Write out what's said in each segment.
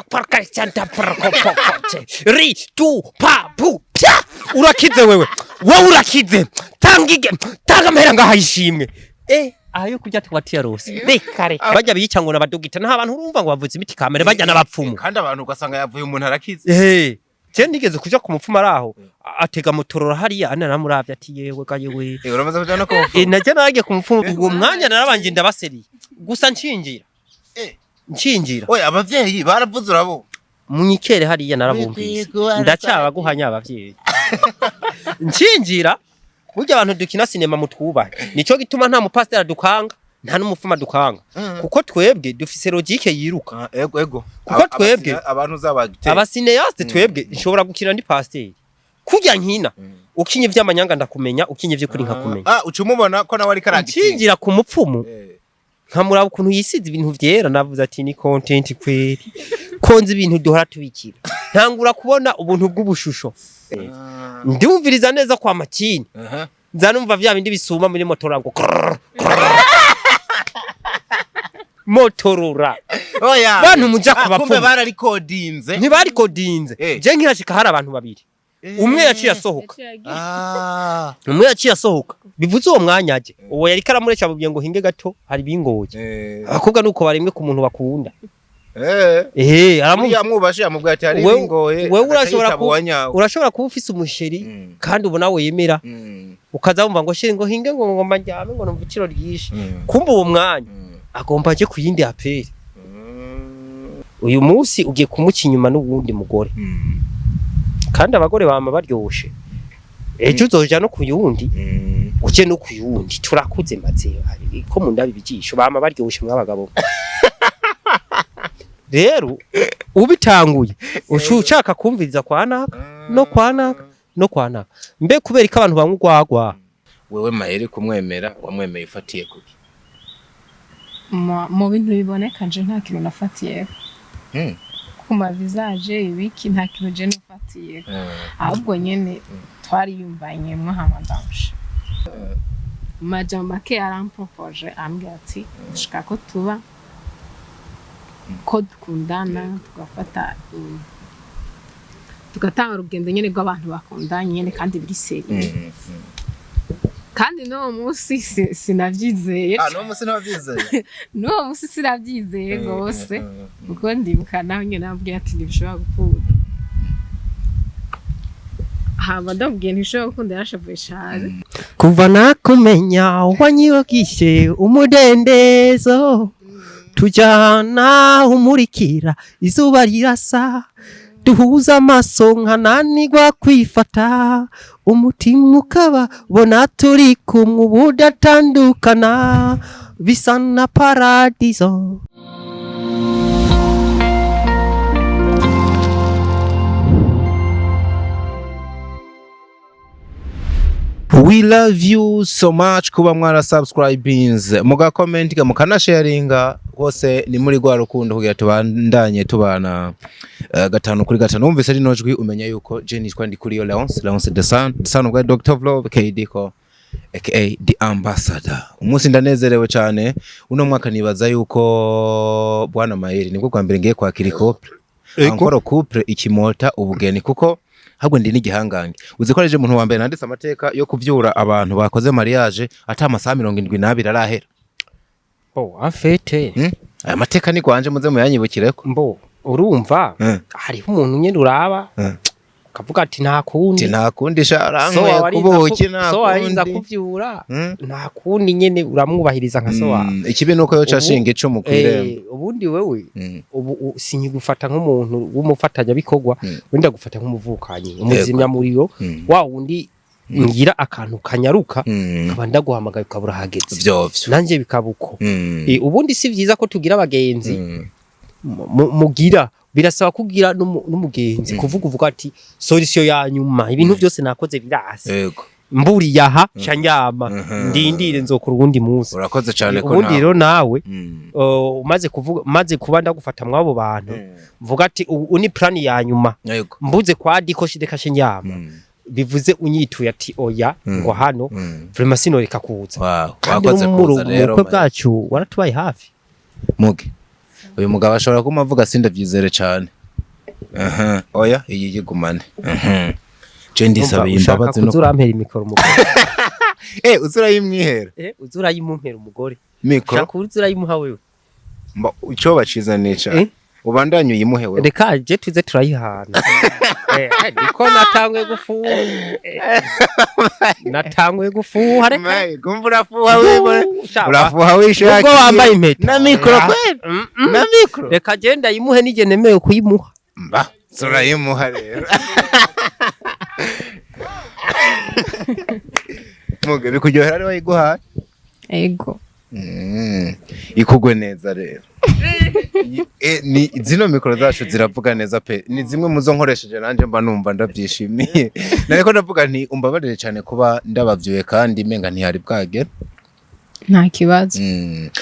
parka chanta parkopokote ri tu pa pu pya urakize wewe urakize tanga mera ngahayishimwe ayo kujya twatiya rose bekare bajya biyica ngo nabadogita nta abantu urumva ngo bavuze imiti kamere bajya nabapfumu kandi abantu ugasanga yavuye umuntu arakize je nigeze kuja ku mupfumu araho atega motorora hariya namuravye ati yewe gaye we uramaze kuja no ku naje nagiye ku mupfumu uwo mwanya narabanje ndabaseri gusa nshingira oya abavyeyi baravuze urabo munyikere hariya narabumvise ndacyaba guhanya abavyeyi nshingira burya abantu dukina sinema mutwubahe nico gituma nta mupasiteri dukanga nta n'umufuma dukanga kuko twebwe dufise logique yiruka ego kuko twebwe abantu zabagite abasineyaste twebwe nshobora gukina ndi pasiteri kujya nkina ukinye vy'amanyanga ndakumenya ukinye vy'ukuri nkakumenya ucumubona ko nawe ari karagiti nshingira ku mupfumu nkamuraba ukuntu yisize ibintu vyera navuze ati ni content kweri konze ibintu duhora tubikira ntangura kubona ubuntu bw'ubushusho ndumviriza neza kwa makini nzanumva vya bindi bisuma muri motora ngo motorora oya bantu muja ku bapfumu kumbe bararikodinze ntibarikodinze je nkirashika hari abantu babiri umwe yaciye asohoka bivuze uwo mwanya aje uwo yari karamuresha mubye ngo hinge gato hari bingoye abakobwa nuko barimwe ku muntu bakunda aramubashye amubwira ati hari bingoye wewe urashobora kuba ufise umusheri kandi ubona we yemera ukaza wumva ngo sheri ngo hinge ngo majyame ngo numva ikiro ryishe kumba uwo mwanya agomba aje kuyindi aperi uyu munsi ugiye kumuca inyuma n'ubundi mugore kandi abagore bama baryoshe ejo uzoja no kuyundi uje no kuyundi turakuze maze ko mu ndabi bijisho bama baryoshe mwabagabo rero ubitanguye ushaka kumviriza kwanaka no kwanaka mbe kubera ko abantu bamwe gwagwa wewe Mayeri kumwemera wamwemeye ifatiye kuki mu bintu biboneka nje nta kintu nafatiye kuma visage ibiki nta kintu je nafatiye ahubwo nyene twari yumvanye mwa hamadamsha majama ke arampropoje ambwira ati shaka ko tuba ko dukundana tugatanga urugendo nyene rw'abantu bakundanye nyene kandi biri seri kandi no musi sinavyizeye no musi navyizeye no musi sinavyizeye gose kuko ndibuka naho nyene nabwiye ati ntibishobora gukunda haba ndabwiye ntibishobora gukunda yarashavuye cyane kuva nakumenya wanyiyogishe umudendezo tujana umurikira izuba rirasa duhuza amaso nkananirwa kwifata umutima ukaba bona turi kumwe ubudatandukana bisa na paradiso. We love you so much kuba mwara subscribings muga comment mukana sharinga hose ni muri rwa rukundo kugira tubandanye tubana gatanu kuri gatanu umvise rino jwi umenya yuko je nitwa ndi kuri Leonce the son of Dr. Vlog KD ko aka the ambassador. Umunsi ndanezerewe cyane uno mwaka nibaza yuko bwana Mayeri nibwo kwa mbere ngiye kwa couple ankoro couple ikimota ubugeni kuko habwo ndi n'igihangange uzikoreje umuntu wa mbere nanditse amateka yo kuvyura abantu bakoze mariage ata amasaha 72 arahera. Afete aya mateka ni kwanje muze muyanyibukireko urumva hari umuntu nyene uraba kavuga ati nta kundi sharanwe kubuki nta so arinza kuvyura nta kundi nyene uramwubahiriza nka so wa ikibe nuko yo cashinga ico mukwirembo ubundi wewe ubu sinyigufata nk'umuntu w'umufatanya bikogwa wenda gufata nk'umuvukanyi umuzimya muriyo wa wundi ngira akantu kanyaruka kabanda guhamagaye ukabura hageze vyovyo nanje bikabuko ubundi si vyiza ko tugira abagenzi mugira birasaba kugira n'umugenzi kuvuga ati solution ya nyuma ibintu byose nakoze birase yego mburi yaha cyanyama ndindire nzokora ubundi munsi urakoze cyane ko ubundi rero nawe maze kuba ndagufata mwabo bantu mvuga ati uni plan ya nyuma mbuze kwa diko shideka shenyama bivuze unyituye ati oya ngo hano vraiment sinoreka kuza wakoze kuza rero mukwe bwacu waratubaye hafi muge uyu mugabo ashobora kumavuga sindavyizere cyane oya iyi yigumane je ndisabiye imbabazi no kuzurampera imikoro umugore uzurayimwihera uzurayimumpera umugore mikoro shaka uzurayimuha wewe icyo bacizanisha ubandanye uyimuhe wewe reka je tuze turayihana niko natangwe gufuha reka mai kumva urafuha wewe urafuha wishaka ubwo wambaye impeta na mikoro kweli na mikoro reka je ndayimuhe nije nemewe kuyimuha zurayimuha rero muge bikuryohera ari wayiguhaye ego ikugwe neza rero ni zino mikoro zacu ziravuga neza pe ni zimwe muzo nkoresheje nanje mba numva ndabyishimiye nariko ndavuga nti umbabarire cyane kuba ndabavyuye kandi menga ntihari bwagera nta kibazo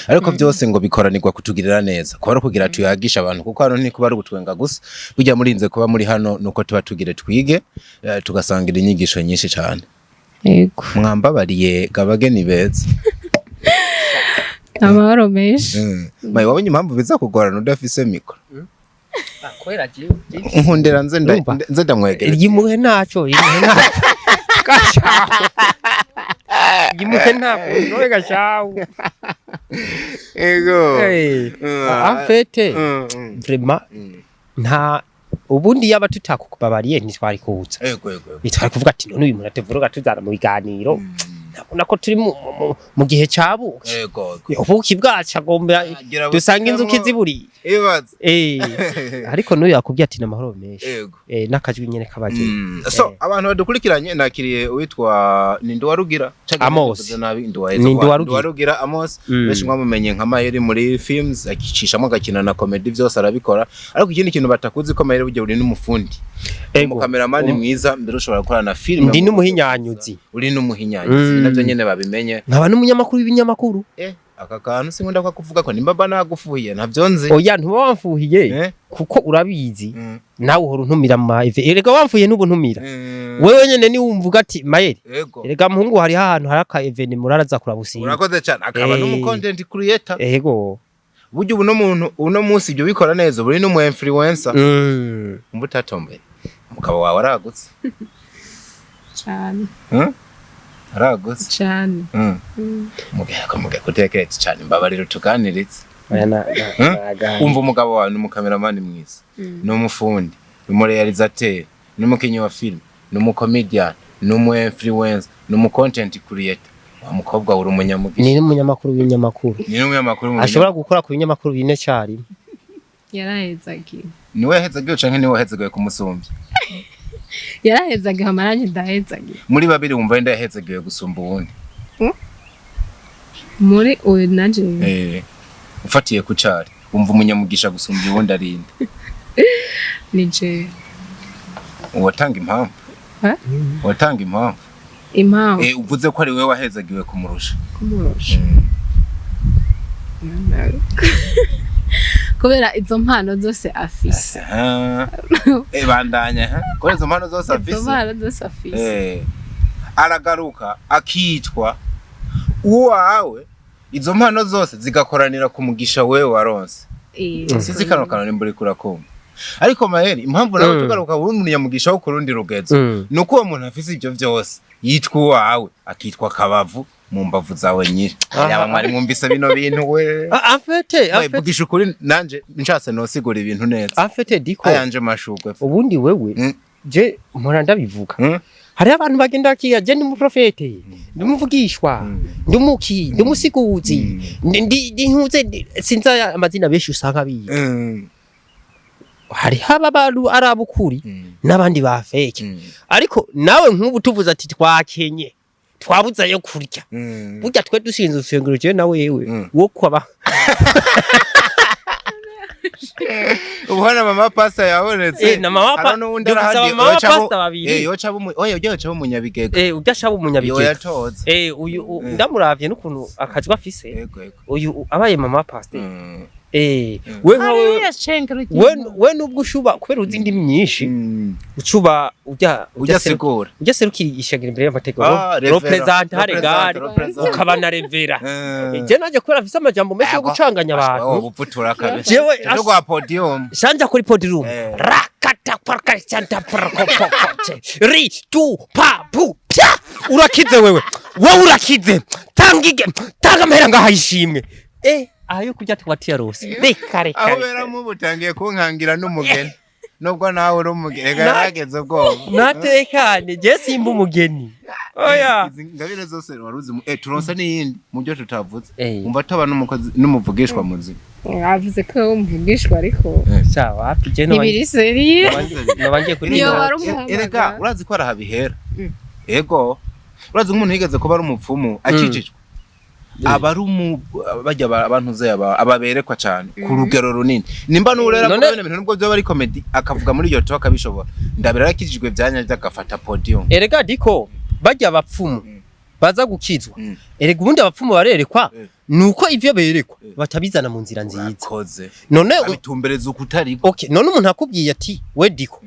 ariko byose ngo bikoranirwa kutugirira neza kuba kugira tuyagisha abantu kuko hano ni kuba ari gutwenga gusa burya murinze kuba muri hano nuko tuba tugire twige tugasangira inyigisho nyinshi cyane yego mwambabariye gabageni beza amahoro menshi mayi wabonye impamvu biza kugorana udafise mikoro akwera je nkundera nze ndamwegera yimuhe naco yimuhe nako nowe gashawu ego afete vraiment nta ubundi yaba tutakukubabariye ntitwari kuza ego nitwari kuvuga ati none uyu muntu atevuruga tuzana mu biganiro nako turi mu gihe cyabu ubuki bwacu agomba dusanga inzuki ziburi ariko n'uyu yakubwiye ati namahoro menshi n'akajwi nyene kabaje so abantu badukurikiranye nakiriye witwa Ninduwarugira Amos Ninduwarugira Amos benshi mwamumenye nka Mayeri muri films akicishamo gakina na comedy byose arabikora ariko ikindi kintu batakuzi ko Mayeri buryo uri n'umufundi umukameramani mwiza mbere ushobora gukora na film ndi n'umuhinyanyuzi uri n'umuhinyanyuzi navyo nyene babimenye nkaba n'umunyamakuru w'ibinyamakuru aka kantu sinkunda kuvuga ko nimba nagufuhiye ntavyo nzi oya ntuba wamfuhiye kuko urabizi nawe uhora untumira ma erega wamfuhiye n'ubu ntumira wewe nyene ni wumvuga ati Mayeri erega muhungu hari ahantu hari aka event muraraza kurabusinga urakoze cyane akaba n'umu content creator yego buryo uno munsi ibyo bikora neza buri n'umu influencer mbutatombe umugabo wawe aragutse cyane aragutse cyane muge kuteketse cyane mbabariro tuganiritse umva umugabo wawe n'umukameramani mwiza n'umufundi n'umurealizateur n'umukinyi wa film n'umucomedian n'umu-influencer n'umu-content creator wa mukobwa uri umunyamugisha ni n'umunyamakuru w'ibinyamakuru ashobora gukora ku binyamakuru bine cyari yarahezagiye niwe yahezagiye canke niwe yahezagiye kumusumbya yarahezagiye amaranye ndahezagiye muri babiri wumva wenda yahezagiye gusumba uwundi muri uyu naje ufatiye ku cari wumva umunyamugisha gusumba uwundi arinde nije watanga impamvu watanga impamvu uvuze ko ari wewe wahezagiwe kumurusha kubera izo mpano zose afise bandanya kubera izo mpano zose afise aragaruka akitwa uwawe izo mpano zose zigakoranira ku mugisha wewe waronse sizi kano kanoni mburi kurakumva ariko Mayeri impamvu nawe tugaruka uri umunyamugisha wo kurundi rugezo nuko uwo muntu afise ibyo byose yitwa uwawe akitwa kabavu mu mbavu zawe nyiri yaba mwari mwumvise bino bintu we afete vugisha ukuri nanje nshatse nosigura ibintu neza afete diko ayanje mashugwe ubundi wewe je mpora ndabivuga hari abantu bagenda kiya je ndi mu profete ndumuvugishwa ndumuki ndumusigutsi ndi ntuze sinza amazina benshi usanga biye hari hababaru arabukuri nabandi bafeke ariko nawe nk'ubu tuvuze ati twakenye twabuza yo kurya burya twe dusinze ufengero je nawe yewe wo kwaba ubona mama pasta yabonetse na mama pasta babiri yoca umunyabigega udashaba umunyabigega uyu ndamuravye n'ukuntu akajwa afise uyu abaye mama pasta we nubwo ushuba kubera uzi indimi nyinshi ucuba ujya serukira ishagira imbere y'amategeko representare gare ukaba na revera je naje kubera afise amajambo menshi yo gucanganya abantu jewe rwa podium shanja kuri podium rakata parka chanta parkopote ri tu pa pu pya urakize wewe urakize tangige tagamera ngahayishimwe ayo kujya twatiya rose reka aho beramu butangiye kunkangira n'umugeni nubwo nawe uri umugeni garageze ubwoba natekane je simba umugeni oya ngabire zose waruzi turonsa n'iyindi mu byo tutavuze umva taba n'umukozi n'umuvugishwa muzi avuze ko umvugishwa ariko sawa je no nabangiye kuri erega urazi ko arahabihera ego urazi umuntu yigeze kuba ari umupfumu akicicwa abarumu bajya abantu zeba ababerekwa cyane ku rugero runini nimba nurera ko bene bintu nubwo byo bari comedy akavuga muri iyo toka bishobora ndabira yakijijwe byanya byagafata podium erega diko bajya abapfumu baza gukizwa erega ubundi abapfumu barerekwa nuko ivyo berekwa batabizana mu nzira nziza none abitumbereza ukutari none umuntu akubwiye ati we diko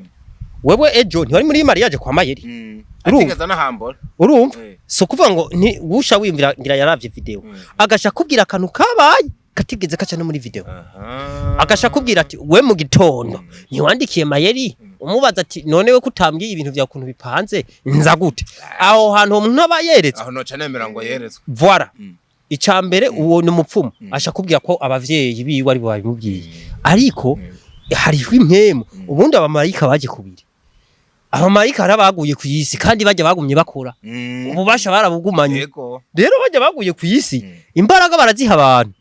wewe ejo ntiwari muri MARIAGE kwa Mayeri atigeza na hambora urumva so kuvuga ngo ni wusha wimvira ngira yaravye video agasha kubwira akantu kabaye katigeze kaca no muri video agasha kubwira ati we mu gitondo ntiwandikiye Mayeri umubaza ati none we kutambwiye ibintu bya kuntu bipanze nza gute aho hantu umuntu abayeretse aho noca nemera ngo yeretswe voilà icambere uwo ni umupfumu asha kubwira ko abavyeyi biwe ari bo babimubwiye ariko hariho impemu ubundi abamarayika baje kubiri abamarayika harabaguye ku yisi kandi bajya bagumye bakora ububasha barabugumanye rero bajya baguye ku yisi imbaraga baraziha abantu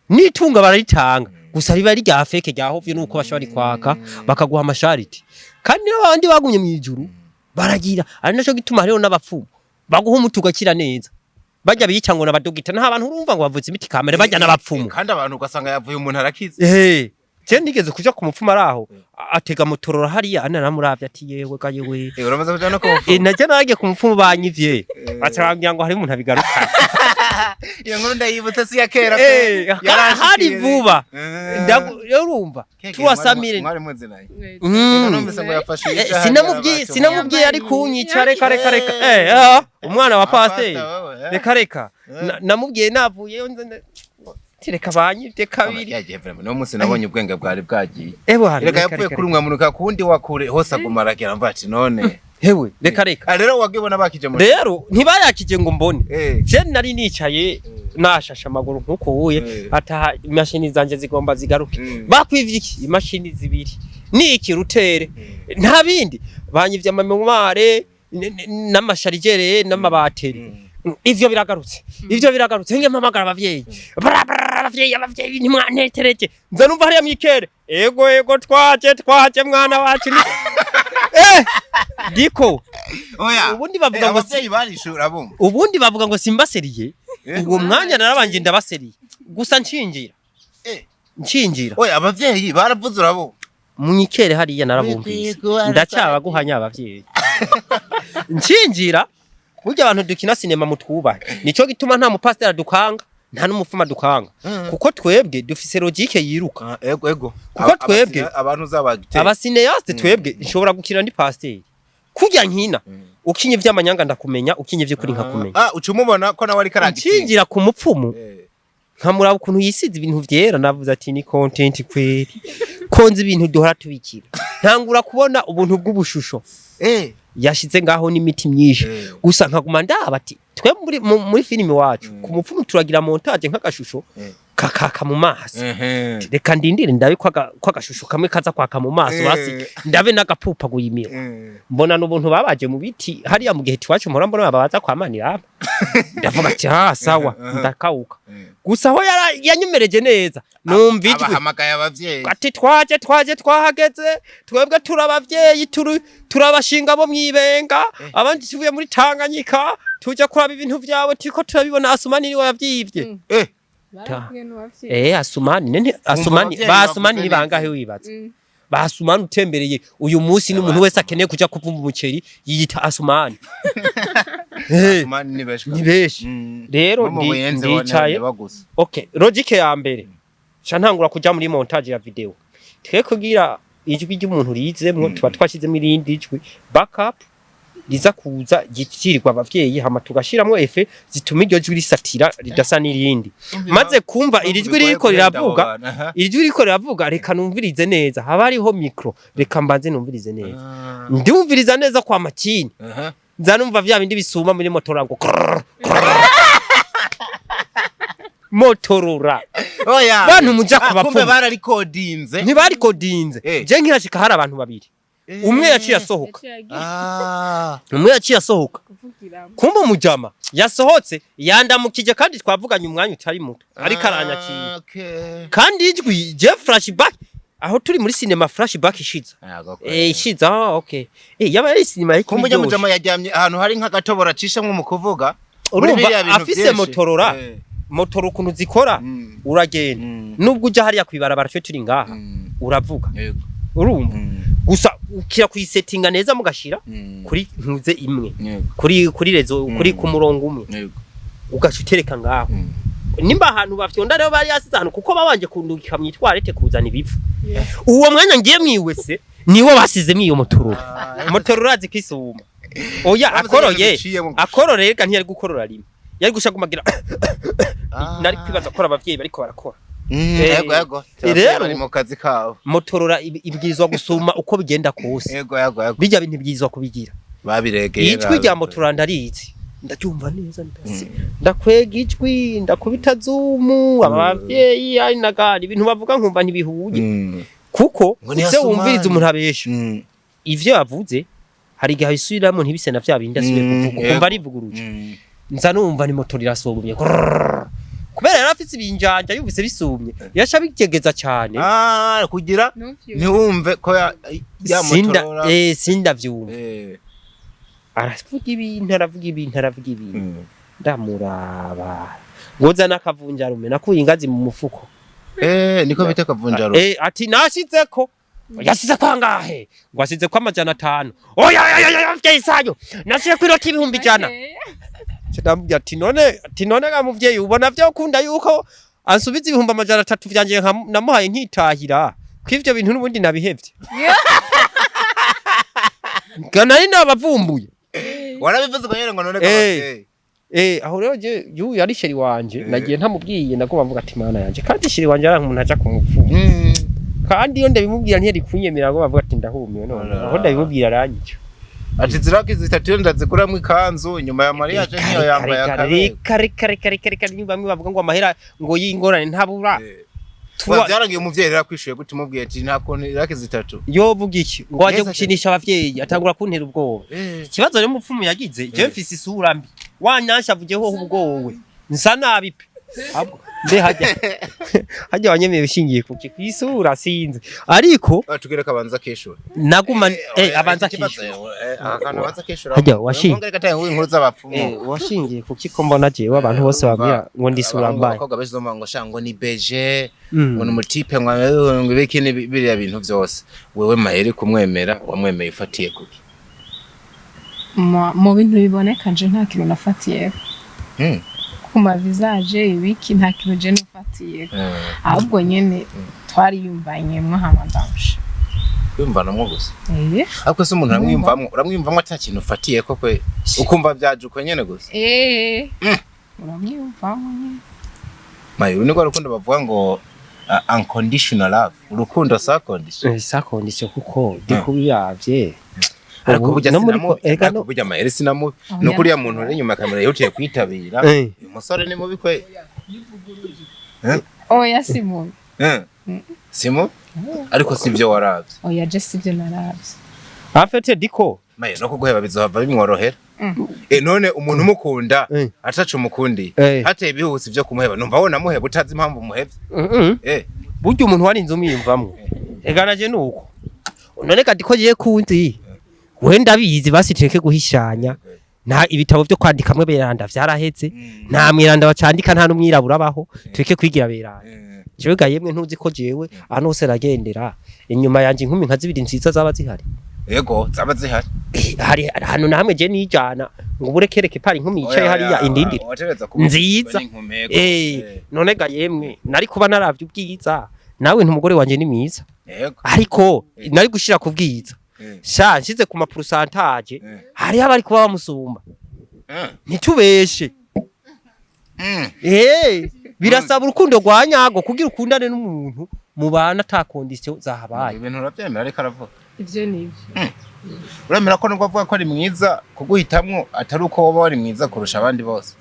nitunga bararitanga gusa riba rya feke rya hovye nuko bashobora kwaka bakaguha amashariti kandi n'abandi bagumye mu ijuru baragira ari naco gituma rero n'abapfumu baguha umutuga kira neza bajya bica ngo nabadogita nta abantu urumva ngo bavuze imiti kamere bajya n'abapfumu kandi abantu ugasanga yavuye umuntu arakize je nigeze kuja ku mupfumu araho atega motorora hariya ananamuravye ati yewe ga yewe uramaze kuja no ku mupfumu naje nagiye ku mupfumu banyivye atambya ngo hari umuntu abigaruka iyo nkuru ndayibutse si ya kera hari vuba urumva tuwasamire mwari muzi naye ngo yafashe sinamubwiye ari kunyica reka umwana wa pasteur reka namubwiye navuye reka banyivye kabiri no munsi nabonye ubwenge bwari bwagiye reka yapfuye kuri umwe munuka kundi wakure hose agumaragira mvati none hewe reka rero wagibona bakije mu rero ntibayakije ngo mbone je nari nicaye nashasha amaguru nkuko wuye ata imashini zanje zigomba zigaruke bakwivye iki imashini zibiri niki rutere nta bindi banyivye amamemware n'amasharijere n'amabateri ivyo biragarutse nge mpamagara abavyeyi abavyeyi ntimwantetereje nza numva hariya mwikere ego twaje mwana wacu diko ubundi bavuga ngo abavyeyi barishura bumva ubundi bavuga ngo simbaseriye uwo mwanya narabanje ndabaseriye gusa nshingira abavyeyi baravuze urabo mwikere hariya narabumvise ndacyabaguhanya abavyeyi nshingira burya abantu dukina sinema mutwubahe nico gituma nta mupasiteri dukanga nta n'umufuma dukanga kuko twebwe dufise logique yiruka ego kuko twebwe abantu zabagite abasineyaste twebwe nshobora gukina ndi pasiteri kurya nkina ukinye vy'amanyanga ndakumenya ukinye vyo kuri nkakumenya ucumubona ko nawe ari karagiti nshingira ku mupfumu nkamuraba ukuntu yisize ibintu vyera navuze ati ni content kweri konze ibintu duhora tubikira ntangura kubona ubuntu bw'ubushusho yashize ngaho n'imiti myinshi gusa nkaguma ndaba ati twe muri filime wacu ku mupfumu turagira montage nk'agashusho kakaka mu maso reka ndindire ndabe ko agashusho kamwe kaza kwaka mu maso basi ndabe n'agapupa guyimira mbona n'ubuntu babaje mu biti hariya mu gihe twacu mpora mbona babaza kwamanira ndavuga ati sawa ndakauka gusa aho yanyemereje neza numva ijwi abahamagaye abavyeyi ati twaje twahageze twebwe turabavyeyi turabashinga bo mwibenga abandi tuvuye muri Tanganyika tuje kuraba ibintu byabo tiko turabibona Asumani niwe yavyivye Asumani ni bangahe wibaza Asumani utembereye uyu munsi n'umuntu wese akeneye kuja kuvumba umuceri yiyita Asumani Asumani ni beshi rero ndicaye okay logique ya mbere ntangura kuja muri montage ya video twe kugira ijwi ry'umuntu rizemwo tuba twashizemo irindi ijwi backup riza kuza gitirirwa abavyeyi hama tugashiramwo efe zituma iryo jwi risatira ridasa n'irindi maze kumva irijwi ririko riravuga reka numvirize neza haba hariho micro reka mbanze numvirize neza ndumviriza neza kwa makini nzanumva vya bindi bisuma muri motora ngo motorora oya bantu muja kubapfu kumbe bararikodinze ntibarikodinze je nkirashika hari abantu babiri umwe yaciye asohoka umwe yaciye asohoka kumbe umujama yasohotse yandamukije kandi twavuganye umwanya utari muto ariko aranyakiye kandi ijwi je flashback aho turi muri cinema flashback ishiza ishiza okay yaba ari cinema ariko kumbe umujama yajyamye ahantu hari nk'agatobora cishamwe mu kuvuga urumva afise motorora motoro ukuntu zikora uragenda nubwo ujya hariya kwibarabara cyo turi ngaha uravuga urumva gusa ukira kuyisetinga neza mugashira kuri ntuze imwe kuri rezo kuri ku murongo umwe ugashutereka ngaho nimba ahantu bafyonda rero bari yasize ahantu kuko babanje kundukika mwitwarete kuzana ibivu uwo mwanya ngiye mwiwese niwo basizemo iyo motoro urazi kwisuma oya akorore reka ntiyari gukorora rimwe yari gushagumagira nari kwibaza ko abavyeyi bariko barakora yego bari mu kazi kawo motorora ibwirizwa gusuma uko bigenda kose yego bijya bintu byirizwa kubigira babiregera ijwi rya motorora ndarizi ndacyumva neza mbese ndakwega ijwi ndakubita zumu abavyeyi ari nagani ibintu bavuga nkumva ntibihuye kuko se wumviriza umuntu abesha ivyo yavuze hari gihe isubiramo ntibise na vya bindi asubiye kuvuga kumva rivuguruje nza numva ni motor irasogumye kubera yarafitse ibinjanja yumvise bisumye yasha bigegeza cyane kugira ntiwumve ko ya motorora sinda vyumva aravuga ibintu ndamuraba ngoza nakavunjarume nakuye ingazi mu mufuko niko bita kavunjarume ati nashizeko yasize kwangahe ngo asize kwa 500 oya vyeyisanyo nasiye kwirota 1,100 Chidambya tinone ga muvyeyi ubona vyo kunda yuko ansubiza 300 vyanje namuhaye nkitahira kwivyo bintu nubundi nabihevye Kana ina bavumbuye warabivuze ko ngo none gabavyeyi aho rero je yu yari sheri wanje nagiye ntamubwiye nagomba mvuga ati mana yanje kandi sheri wanje ari umuntu aja kumupfumu kandi iyo ndabimubwira ntiyari kunyemera ngo bavuga ati ndahumiwe none aho ndabimubwira aranyica ati ziraki zitatu ndazikuramwe ikanzu nyuma ya mariage niyo yambaye akabe kare ni bamwe bavuga ngo amahera ngo yingorane ntabura Byaragiye umuvyeyi rero kwishuye gute umubwiye ati nta konti iraki zitatu yovuga iki ngo aje gukinisha abavyeyi atangura kuntera ubwoba ikibazo rero mupfumu yagize je mfise isura mbi wanyansha avugeho ubwowe nsa nabi pe nde hajya wanyemeye ushingiye kuki kwisura sinze ariko tugere kabanza keshura naguma abanza keshura akana abanza keshura hajya washingiye kataye inkuru z'abapfumu washingiye kuki ko mbona jewe abantu bose babwira ngo ndisura mbaye abakobwa bezoma ngo shango ni beje ngo numutipe ngo ibiki ni biriya bintu byose wewe Mayeri kumwemera wamwemeye ifatiye kuki mu bintu biboneka nje nta kintu nafatiye kuma visage ibiki nta kintu je nafatiye ahubwo nyene twari yumvanye mwa hamadamsha yumvanamwo gusa ariko se umuntu uramwiyumvamwo ata kintu ufatiye koko ukumva byajuko nyene gusa uramwiyumvamwo nyene Mayeri niko rukundo bavuga ngo unconditional love urukundo sa condition kuko ndikubiyavye ariko burya Mayeri sinamubi no kuriya muntu uri nyuma kamera yutiye kwitabira umusore ni mubi kwe oya simubi simu ariko sivyo waravye oya je sivyo naravye afete diko Mayeri no kuguheba bizohava bimworohera none umuntu umukunda atacu umukundi hateye bihuse byo kumuheba numva wona muheba utazi impamvu muhevye burya umuntu warinze umwiyumvamwo eganaje nuko none kadiko je kundi wenda bizi basiteke guhishanya nta ibitabo byo kwandika mwe beranda vyaraheze nta mwiranda bacandika nta numwirabura baho tweke kwigira beranda jewe gayemwe ntuzi ko jewe anose ragendera inyuma yanje inkumi nka zibiri nziza zaba zihari yego zaba zihari hari hano namwe je nijana ngo burekereke pari inkumi yicaye hariya indindi nziza none ga yemwe nari kuba naravye ubwiza nawe ntumugore wanje ni mwiza ariko nari gushira ku bwiza sha nshize ku mapurusantaje hari abari kuba bamusumba ntitubeshe birasaba urukundo rwanyago kugira ukundane n'umuntu mubana ata condition zahabaye ibintu uravyemera ariko aravuga ivyo nivyo uremera ko nubwo avuga ko ari mwiza kuguhitamwo atari uko woba wari mwiza kurusha abandi bose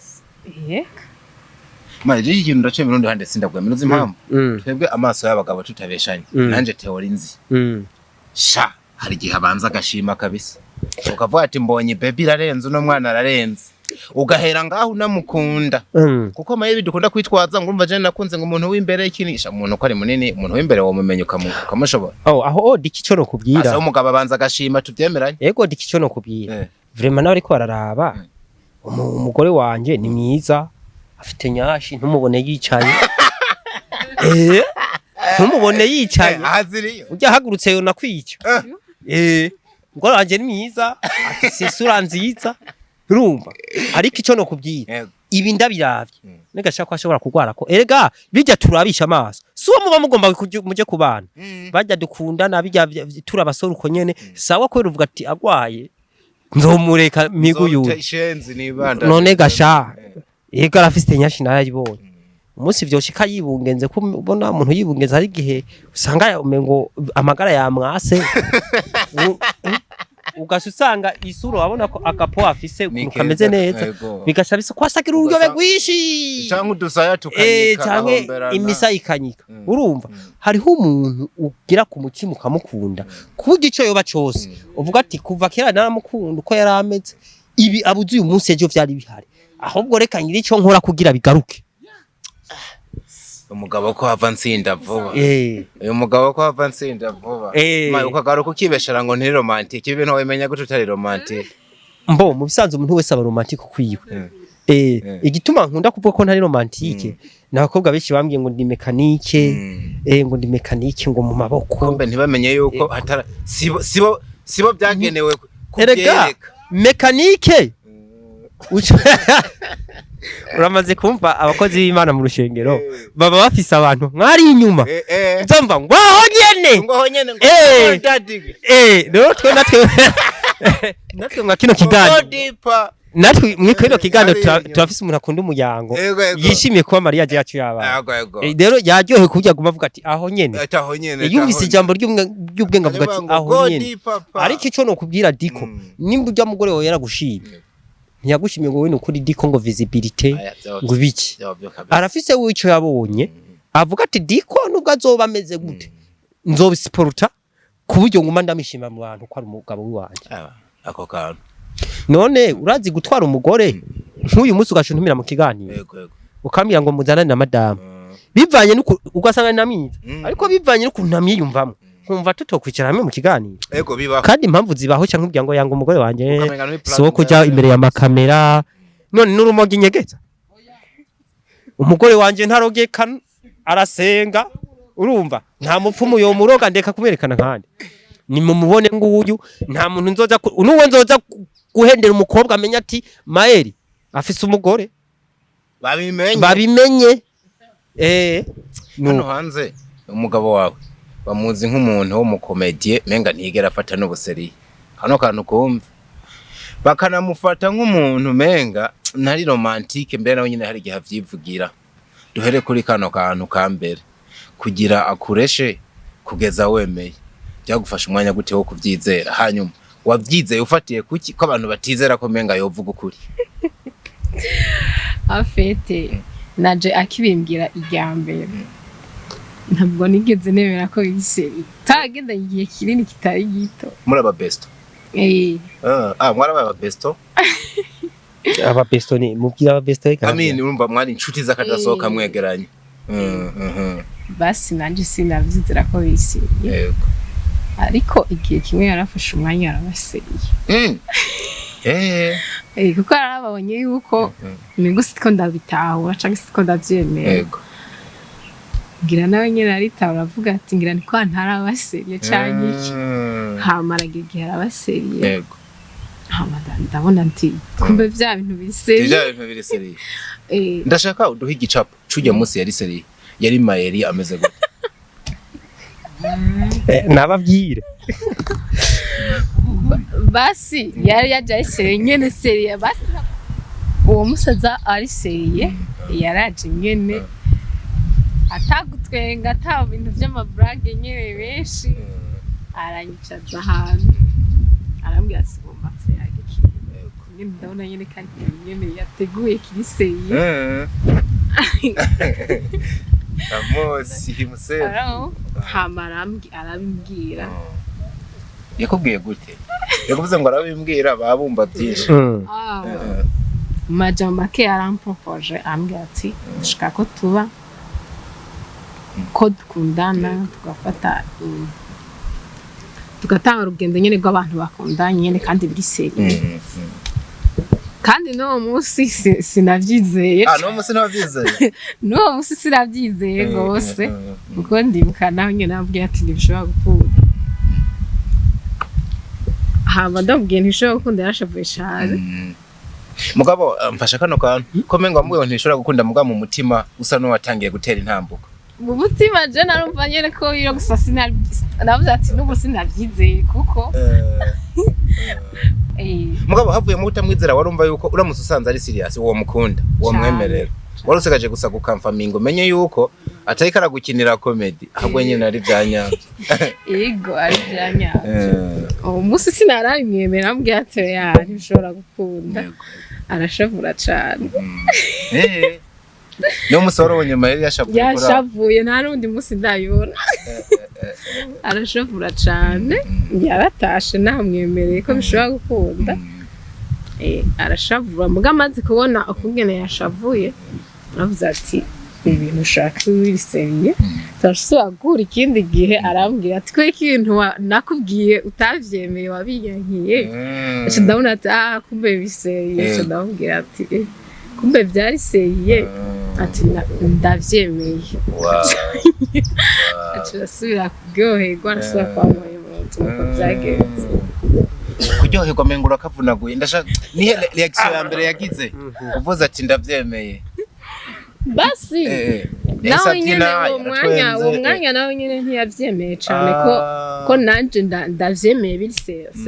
Marije ikintu ndacemera undi hande sindagwemera uzi impamvu twebwe amaso y'abagabo tutabeshanye nanje teori nzi sha hari gihe abanza agashima kabisa ukavuga ati mbonye baby irarenze uno mwana ararenze ugahera ngaho unamukunda kuko mayeri dukunda kwitwaza ngo umva je nakunze ngo umuntu w'imbere ikinisha umuntu ko ari munini umuntu w'imbere wo mumenye ukamushobora aho dikico no kubwira asa umugabo abanza agashima tuvyemeranye yego dikico no kubwira vraiment nawe ariko bararaba umugore wanje ni mwiza afite nyashi ntumubone yicaye ntumubone yicaye ujya hagurutse yo nakwica umugore wanje ni mwiza afite isura nziza urumva ariko ico no kubwira ibi ndabiravye negashaka ko ashobora kugwara ko erega bijya turabisha amaso suwo muba mugomba muje kubana bajya dukundana bijya turabasora uko nyene sawa ko ruvuga ati agwaye nzomureka miguyura none gasha ega arafite nyashi narayibonye umunsi vyoshika yibungenze ko ubona umuntu yibungenze hari gihe usanga umengo amagara yamwase ugasanga isuro wabona ko akapo afise kameze neza bigasha bisa kwasagira uruyobe rwishi cyangwa udusaya tukanyika cyangwa imisa ikanyika urumva hariho umuntu ugira ku mutima ukamukunda kuburyo ico yoba cyose uvuga ati kuva kera naramukunda uko yarameze ibi abuzi uyu munsi ejo vyari bihari ahubwo reka nyiri ico nkora kugira bigaruke umugabo ko hava nsinda vuba uyu mugabo ko hava nsinda vuba maye ukagaruka ukibeshera ngo ntiri romantique ibintu wemenya gute utari romantique mbo mu bisanzwe umuntu wese aba romantique kwiwe igituma nkunda kuvuga ko ntari romantique n'abakobwa benshi bambwiye ngo ndi mekanike ngo ndi mekanike ngo mu maboko kombe ntibamenye yuko hatara sibo byagenewe kubyereka mekanike uramaze kumva abakozi b'Imana mu rushengero baba bafise abantu mwari inyuma nzomva ngo aho nyene twe natwe mwa kino kiganiro natwe mwikino kiganiro turafise umuntu akunda umuryango yishimiye kuba mariage yacu yaba rero yaryohe kujya guma avuga ati aho nyene yumvise ijambo ry'ubwenge avuga ati aho nyene ariko ico no kubwira diko nimba ujya mugore wawe yaragushimye ntiyagushimye ngo wene ukuri diko ngo visibility ngo biki arafise wico yabonye avuga ati diko nubwo azoba ameze gute nzobisiporuta kuburyo nguma ndamishima mu bantu ko ari umugabo w'iwanje ako kantu none urazi gutwara umugore nk'uyu munsi ugashuntumira mu kiganiro ukambira ngo muzanane na madame bivanye nuko ugasanga namiza ariko bivanye nuko ntamiyumvamo nkumva tutokwicara hamwe mu kiganiro kandi impamvu zibaho cyangwa kugira ngo yanga umugore wanje so kujya imbere ya makamera none n'urumogi nyegeza umugore wanje ntarogeka arasenga urumva nta mupfumu yo muroga ndeka kumerekana kandi ni mumubone nguyu nta muntu nzoza nuwo nzoza guhendera umukobwa amenya ati Mayeri afise umugore babimenye hano hanze umugabo wawe bamuzi nk'umuntu wo mu comedie menga ntigera afata n'ubuseri hano kantu kumva bakanamufata nk'umuntu menga ntari romantique mbere nawe nyine hari gihe avyivugira duhere kuri kano kantu kambere kugira akureshe kugeza wemeye byagufasha umwanya gute wo kuvyizera hanyuma wavyizeye ufatiye kuki ko abantu batizera ko menga yovuga ukuri afete naje akibimbwira ijyambere ntabwo nigeze nemera ko bise tagenda igihe kinini kitari gito muri aba besto mwari aba besto aba besto ni mubwira aba besto amini urumva mwari inshuti zakadasohoka mwegeranye basi nanje sinavyizera ko bise yego ariko igihe kimwe yarafashe umwanya arabaseriye kuko arababonye yuko ningo sitko ndabitahura cyangwa sitko ndavyemera yego ngira nawe nyene aritahura avuga ati ngira niko ntarabaseriye cyangwa iki hamara igihe arabaseriye yego ndabona nti kumbe vya bintu biri seriye ndashaka uduha igicapo cujya munsi yari seriye yari Mayeri ameze gute nababwire basi yari yajaye seriye nyene seriye basi uwo musaza ari seriye yaraje nyene atagutwenga ata bintu vy'amabrage nyene benshi aranyicaza ahantu arambwira ati bombatse yagikiye nyene ndabona nyene kandi nyene yateguye kiri seriye amosi musebe arabimbwira yakubwiye gute yakuvuze ngo arabimbwira babumva byinshi majambo make arampropoje ambwira ati ndashaka ko tuba ko dukundana tugafata tugatanga urugendo nyene rw'abantu bakundanye nyene kandi biri seriye kandi n'uwo munsi sinavyizeye n'uwo munsi navyizeye n'uwo munsi sinavyizeye gose kuko ndibuka naho nyene nabwiye ati ntibishobora gukunda hama ndabwiye ntibishobora gukunda yarashavuye cane mugabo mfasha kano kantu ko mengo ambwiye ntibishobora gukunda mugabo mu mutima usa n'uwatangiye gutera intambuko mu mutima je narumva nyene ko iyo gusa navuze ati n'ubu sinavyizeye kuko mugabo havuye mu utamwizera warumva yuko uramutse usanze ari serious uwo mukunda uwo mwemerera warusigaje gusa gukamfamingo menye yuko atari karagukinira comedy ahubwo nyene ari byanyabyo yego ari byanyabyo umunsi sinaramwemera ambwiye ati yari bishobora gukunda arashavura cane no musoro wonyuma yari yashavuye nta nundi munsi ndayibona arashavura cane yaratashe namwemereye ko bishobora gukunda arashavura muga amaze kubona ukungene yashavuye aravuze ati ibintu ushaka biri seriye turashobora guhura ikindi gihe arambwira ati ko ikintu nakubwiye utavyemeye wabiyankiye ndabona ati kumbe biseriye ndamubwira ati kumbe byari seriye ati ndavyemeye turasubira kuryoherwa arasubira kwamuye mu nzu uko byagenze kuryoherwa mengura kavunaguye ndashaka nihe reaction ya mbere yagize uvuze ati ndavyemeye basi nawe nyene uwo mwanya nawe nyene ntiyavyemeye cane ko nanje ndavyemeye biri serious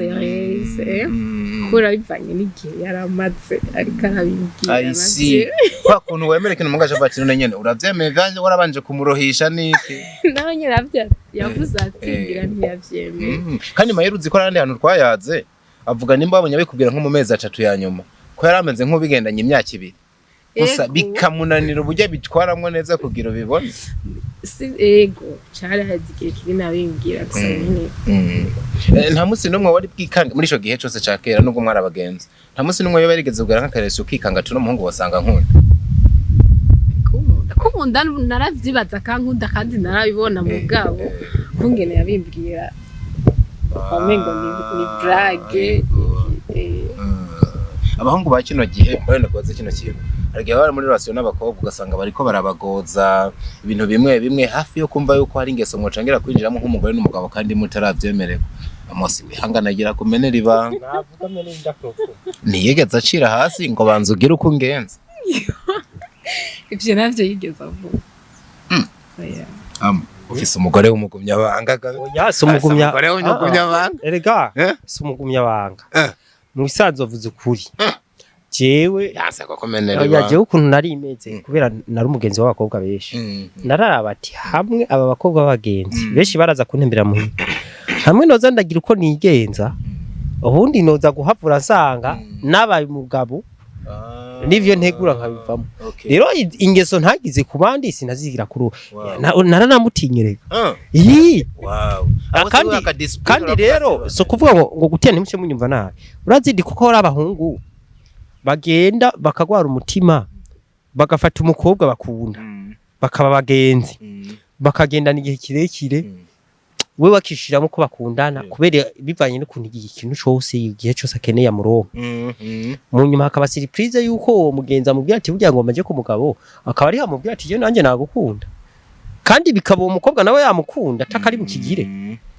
kura bivanye n'igihe yaramaze ariko arabimbwira kwa kuntu wemere kintu mugaje ati none nyene uravyemeye ganje warabanje kumurohisha niki nawe nyene yavuze ati ngira ntiyavyemeye kandi Mayeri uzi ko arandi hantu twayaze avuga nimba babonye bikubwira nko mu mezi 3 ya nyuma ko yarameze nk'ubigendanye imyaka 2 gusa bikamunanira uburyo bitwaramwo neza kugira ubibone ego cyarahaze igihe kiri nabimbwira gusa nyine nta munsi n'umwe wari bwikanga muri ico gihe cyose cakera nubwo mwari abagenzi nta munsi n'umwe yo barigeze kugera nk'akaresi ukikanga tuno muhungu wasanga nkunda kumunda naravyibaza kankunda kandi narabibona mu bwabo kungene yabimbwira amengo ni brage abahungu ba kino gihe barenda kubaza kino kintu ariko bari muri relation n'abakobwa ugasanga bariko barabagoza ibintu bimwe hafi yo kumva yuko hari ingeso mwocangira kwinjiramo nk'umugore n'umugabo kandi mutaravyemererwa amosi wihanganagira kumenera ibanga navuga mene ndakoko niyegeza acira hasi ngo banze ugire uko ungenza ivyo navyo yigeze avuga ufise umugore w'umugumyabanga oya si umugumyabanga erega si umugumyabanga mu bisanzwe avuze ukuri jewe yasako kumenera ibanga jewe ukuntu nari imeze kubera nari umugenzi w'abakobwa benshi nararaba ati hamwe aba bakobwa b'abagenzi benshi baraza kuntembera muhira hamwe noza ndagira uko nigenza ubundi noza guhavura nsanga nabaye umugabo nivyo ntegura nkabivamo rero ingeso ntagize ku bandi sinazigira kuri naranamutinyereka kandi rero so kuvuga ngo gutera ntimuce munyumva nabi urazidi kuko ari abahungu bagenda bakagwara umutima bagafata umukobwa bakunda bakaba bagenzi bakagendana igihe kirekire we wakishiramo ko bakundana kubera bivanye n'ukuntu ikintu cyose igihe cyose akeneye amuronka mu nyuma hakaba surprise yuko uwo mugenza mubwira ati burya ngo maje ku mugabo akaba ari hamubwira ati je nanjye nagukunda kandi bikaba uwo mukobwa nawe yamukunda atakari mu kigire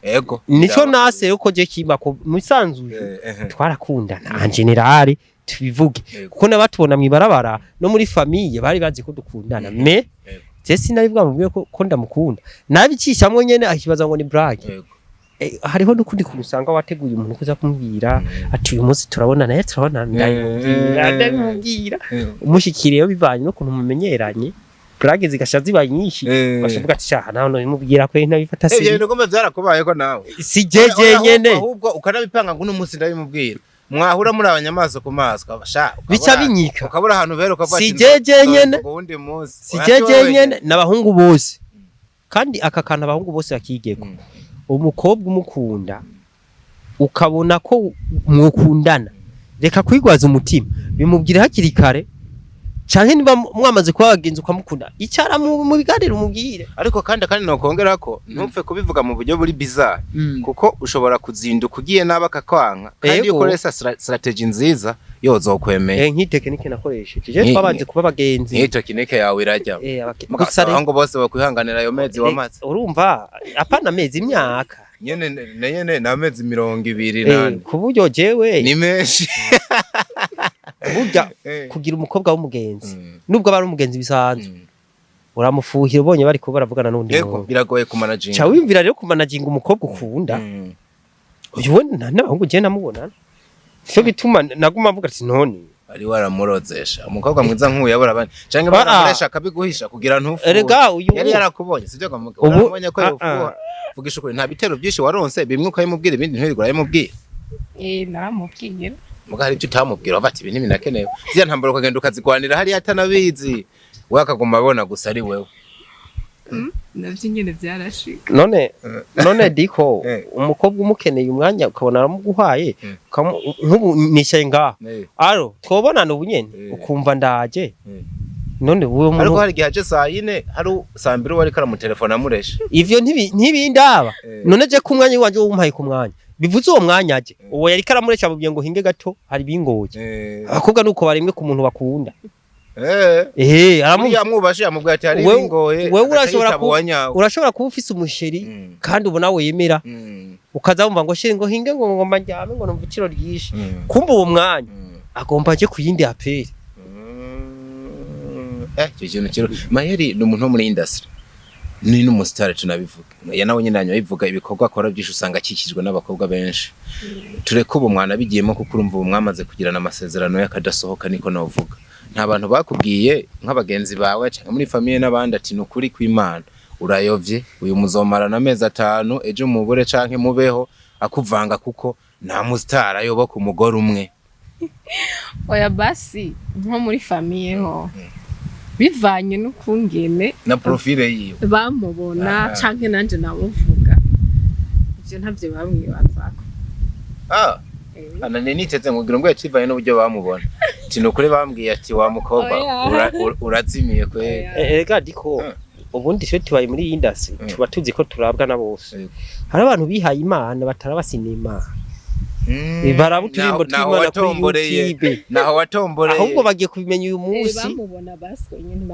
ego nico nase uko je kimba ko musanzuye twarakundana en general tubivuge kuko nabatubona mwibarabara no muri famille bari bazi ko dukundana me je sinabibwa mubwiye ko ndamukunda nabicishamwe nyene akibaza ngo ni brage hariho n'ukundi kumusanga wateguye umuntu kuza kumbwira ati uyu munsi turabonana ndabimubwira umushikiriye bivanye no kuntu mumenyeranye brage zigasha ziba nyinshi bashoboka ati shaha naho no bimubwira ko ntabifata se ibyo ngomba byarakubaye ko nawe si jeje nyene ahubwo ukanabipanga ngo umunsi ndabimubwira mwahura muri abanyamaso ku maso bica binyika ukabura ahantu bero ukava si jeje nyene si jeje nyene n'abahungu bose kandi aka kana abahungu bose bakigeko umukobwa umukunda ukabona ko mwukundana reka kwigwaza umutima bimubwira hakiri kare canke niba mwamaze kuba bagenzi ukamukunda icara mu biganiro umubwire ariko kandi no kongera ko ntupfe kubivuga mu buryo buri bizarre kuko ushobora kuzinduka ugiye nabaka kwanka kandi ukoresha strategy nziza yozokwemeye nk'i technique nakoresheje je twabanje kuba bagenzi nk'i technique yawe irajya ngo bose bakwihanganira ayo mezi wamaze urumva apana mezi imyaka nyene na mezi 28 kuburyo jewe ni menshi burya kugira umukobwa w'umugenzi nubwo bari umugenzi bisanzwe uramufuhira ubonye bari ko baravugana n'undi yego biragoye kumanaging cha wimvira rero kumanaging umukobwa ukunda uyu we ntabwo je namubona cyo bituma naguma mvuga ati none ari waramurozesha umukobwa mwiza nk'uyu yabura abandi canke baramuresha akabiguhisha kugira ntufu erega uyu yari yarakubonye sivyo kamuga urabonye ko yofuha vugisha ukuri nta bitero byinshi waronse bimwe ukayimubwira ibindi ntibigura yimubwira naramubwira muga hari ibyo utamubwira bati ibi ntibinakenewe ziya ntambaro ukagenda ukazigwanira hari atanabizi we akaguma abona gusa ari wewe navyo nyene byarashika none diko umukobwa umukeneye umwanya ukabona aramuguhaye nk'ubu nishaye ngaho aro twobonana ubunyene ukumva ndaje none uwo muntu ariko hari gihaje saa 4 hari saa 2 wari kara mu telefone amuresha ivyo ntibindaba none je kumwanya wanje wumpaye ku mwanya bivuze uwo mwanya aje uwo yari karamuresha bubye ngo hinge gato hari bingoye akobwa nuko baremwe ku muntu bakunda yamwubashe yamubwira ati hari bingoye wewe urashobora kuba ufise umusheri kandi ubona we yemera ukaza wumva ngo sheri ngo hinge ngo ngomba njyame ngo numva ikiro ryishe kumba uwo mwanya agomba aje kuyindi aperi kintu kiro Mayeri ni umuntu wo muri industry ni n'umustar tunabivuga nawe nyine nanyo bivuga ibikorwa akora byinshi usanga akikijwe n'abakobwa benshi tureko ubu mwana bigiyemo kuko urumva umwamaze kugirana amasezerano yakadasohoka niko navuga nta bantu bakubwiye nk'abagenzi bawe cyangwa muri famille n'abandi ati nukuri kw'Imana urayovye uyu muzomarana amezi 5 ejo mubure canke mubeho akuvanga kuko nta mustar ayoboka umugore umwe oya basi nko muri famille ho bivanye n'ukungene na profile yiwe bamubona canke nanje namuvuga ivyo ntavyo bamwibazako anane niteze ngugira ngo yacivanye n'uburyo bamubona tino kuri bambwiye ati wa mukobwa urazimiye kwe ega diko ubundi cyo tubaye muri industry tuba tuzi ko turabwa na bose hari abantu bihaye Imana batarabasina Imana barabuturimbo twimana kuri YouTube naho watomboreye ahubwo bagiye kubimenya uyu munsi bamubona baswe nyine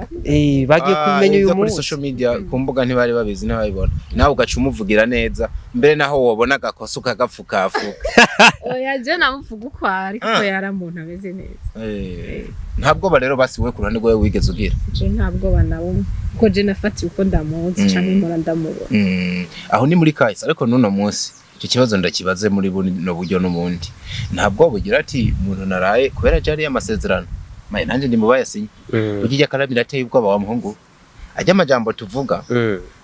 bagiye kubimenya uyu munsi kuri social media ku mbuga ntibari babizi ntabibona nawe ugaca umuvugira neza mbere naho wabona gakosa ukagapfukafuka oya je namuvuga uko ariko yaramuntu ameze neza ntabwo ba rero basiwe ku ruhande rwawe wigeze ugira je ntabwo banabumwe ko je nafati uko ndamuzi cyane mpora ndamubona aho ni muri kahise ariko nuno munsi icyo kibazo ndakibaze muri no buryo n'ubundi ntabwo bugira ati umuntu naraye kubera jari y'amasezerano maye nanje ndi mubaye sinye ugijya karabira ateye ubwo wa muhungu ajya amajambo tuvuga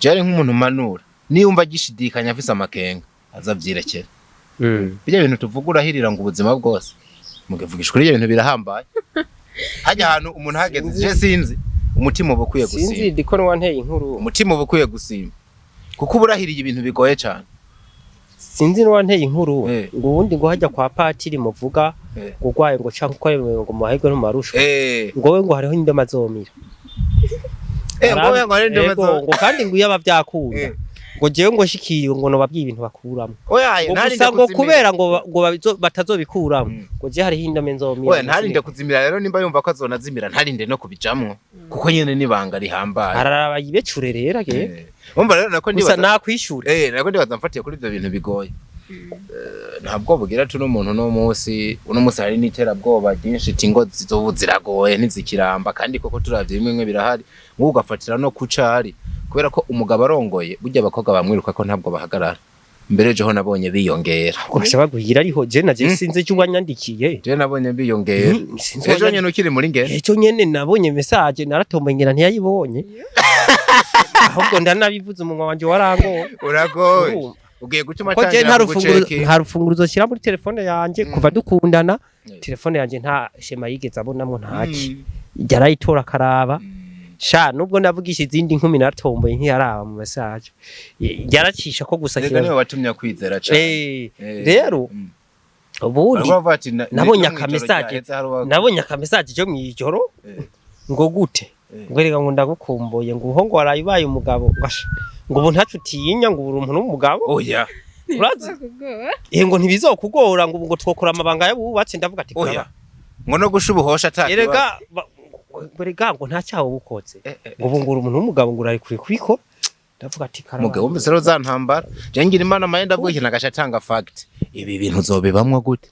jari nk'umuntu manura niyumva gishidikanya afise amakenga azavyirekera bijya ibintu tuvuga urahirira ngo ubuzima bwose mugevugisha kuri ibintu birahambaye hajya ahantu umuntu hageze je sinzi umutima ubukwiye gusimba sinzi diko wanteye inkuru umutima ubukwiye gusimba kuko uburahiriye ibintu bigoye cyane sinzi n'uwanteye inkuru ngo ubundi ngo hajya kwa patiri muvuga gugwaye ngo canke ko yemewe ngo mahirwe n'umarusho ngo we ngo hariho indema zomira ngo we ngo hari indema ngo kandi ngo yaba byakunda ngo jewe ngo shikiriwe ngo no babwiye ibintu bakuramo oya ntarinde ngo kubera ngo batazobikuramwo ngo je hari hindome nzomira oya ntarinde kuzimira rero nimba yumva ko azonazimira ntarinde no kubijamwo kuko nyene nibanga rihambaye araraba yibecure rero umva rero nako ndibaza nakwishure nako ndibaza mfatiye kuri ivyo bintu bigoye ntabwo bugira tuno umuntu no munsi hari n'iterabwoba ryinshi tingo zizobu ziragoye ntizikiramba kandi koko turavye bimwe birahari ngo ugafatira no kucari kubera ko umugabo arongoye burya abakobwa bamwiruka ko ntabwo bahagarara mbere jeho nabonye biyongera bashaka guhira ariho je naje sinze cyo wanyandikiye je nabonye biyongera ejo nyene ukiri muri ngene ejo nyene nabonye message naratombengera ntiyayibonye ahubwo ndanabivuze umunwa wanje warango uragoye ugiye gutuma tangira guceki nta rufunguruzo shira muri telefone yanje kuva dukundana telefone yanje nta shema yigeze abonamwe ntaki yarayitora karaba sha nubwo navugisha izindi nkumi natomboye nkiyaraba mu message yaracisha ko gusa rega niwe watumya kwizera cyane rero ubundi nabonye akamesaje cyo mwijoro ngo gute ngo rega ngo ndagukumbuye ngo uho ngo warayibaye umugabo ngo ubu ntacutinya ngo uri umuntu w'umugabo oya urazi ngo ntibizokugora ngo twokora amabanga y'abubatse ndavuga ati oya ngo no gushubuhosha ataki rega ngo nta cyaho bukotse ngo ubu ngo uri umuntu w'umugabo ngo urari kuri kubiko ndavuga ati karaba mugabo wumvise rero zantambara je ngira imana mayenda bwiki nagashatanga fact ibi bintu zobibamwe gute